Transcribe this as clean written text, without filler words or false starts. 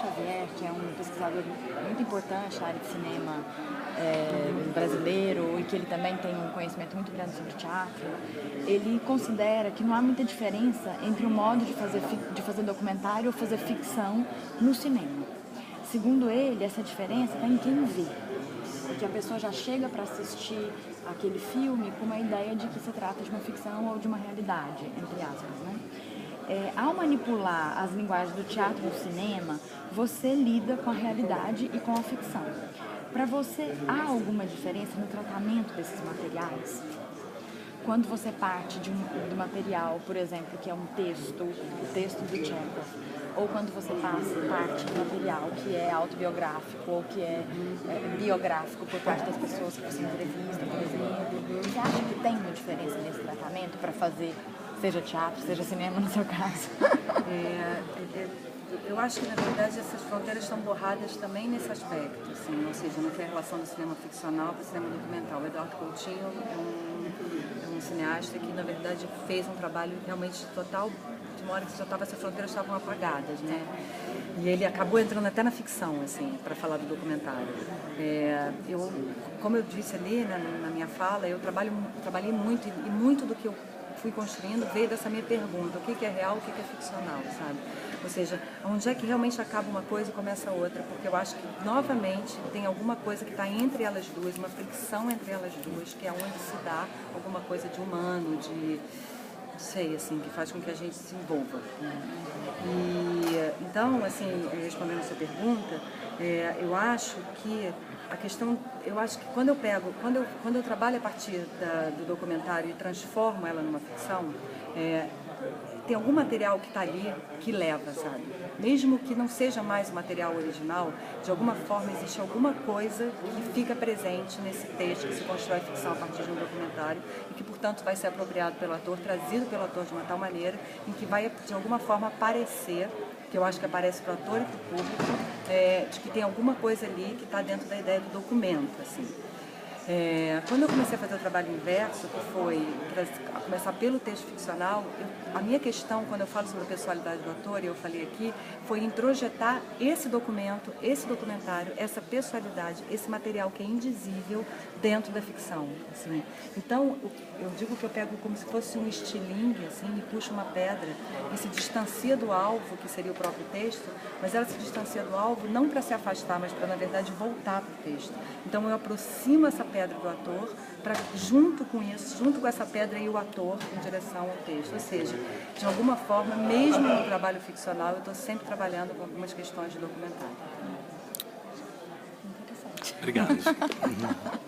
Xavier, que é um pesquisador muito importante na área de cinema brasileiro e que ele também tem um conhecimento muito grande sobre teatro, ele considera que não há muita diferença entre o modo de fazer documentário ou fazer ficção no cinema. Segundo ele, essa diferença está em quem vê, porque a pessoa já chega para assistir aquele filme com uma ideia de que se trata de uma ficção ou de uma realidade, entre aspas, né? Ao manipular as linguagens do teatro e do cinema, você lida com a realidade e com a ficção. Para você, há alguma diferença no tratamento desses materiais? Quando você parte do material, por exemplo, que é um texto, o texto do Chekhov, ou quando você parte do material que é autobiográfico ou que é biográfico por parte das pessoas que você entrevista, por exemplo, você acha que tem uma diferença nesse tratamento para fazer, seja teatro, seja cinema, no seu caso? Eu acho que, na verdade, essas fronteiras estão borradas também nesse aspecto, assim, ou seja, não tem a relação do cinema ficcional com o cinema documental. O Eduardo Coutinho é um cineasta que, na verdade, fez um trabalho realmente total, de uma hora que já estava, essas fronteiras estavam apagadas, né? E ele acabou entrando até na ficção, assim, para falar do documentário. Como eu disse ali, né, na minha fala, eu trabalhei muito, e muito do que eu fui construindo veio dessa minha pergunta: o que é real, o que é ficcional, sabe? Ou seja, onde é que realmente acaba uma coisa e começa a outra? Porque eu acho que, novamente, tem alguma coisa que está entre elas duas, uma fricção entre elas duas, que é onde se dá alguma coisa de humano, de, não sei, assim, que faz com que a gente se envolva. E, então, assim, respondendo a sua pergunta, eu acho que a questão, eu acho que quando eu trabalho a partir do documentário e transformo ela numa ficção, tem algum material que está ali que leva, sabe? Mesmo que não seja mais o material original, de alguma forma existe alguma coisa que fica presente nesse texto que se constrói a ficção a partir de um documentário e que, portanto, vai ser apropriado pelo ator, trazido pelo ator de uma tal maneira em que vai, de alguma forma, aparecer, que eu acho que aparece para o ator e para o público, de que tem alguma coisa ali que está dentro da ideia do documento, assim. Quando eu comecei a fazer o trabalho inverso, que foi começar pelo texto ficcional, a minha questão, quando eu falo sobre a pessoalidade do ator, e eu falei aqui, foi introjetar esse documento, esse documentário, essa pessoalidade, esse material que é indizível dentro da ficção, assim. Então, eu digo que eu pego como se fosse um estilingue, assim, e puxo uma pedra e se distancia do alvo, que seria o próprio texto, mas ela se distancia do alvo não para se afastar, mas para, na verdade, voltar para o texto. Então, eu aproximo essa pedra do ator para, junto com isso, junto com essa pedra e o ator em direção ao texto. Ou seja, de alguma forma, mesmo no trabalho ficcional, eu estou sempre trabalhando com algumas questões de documentário. Interessante. Obrigado.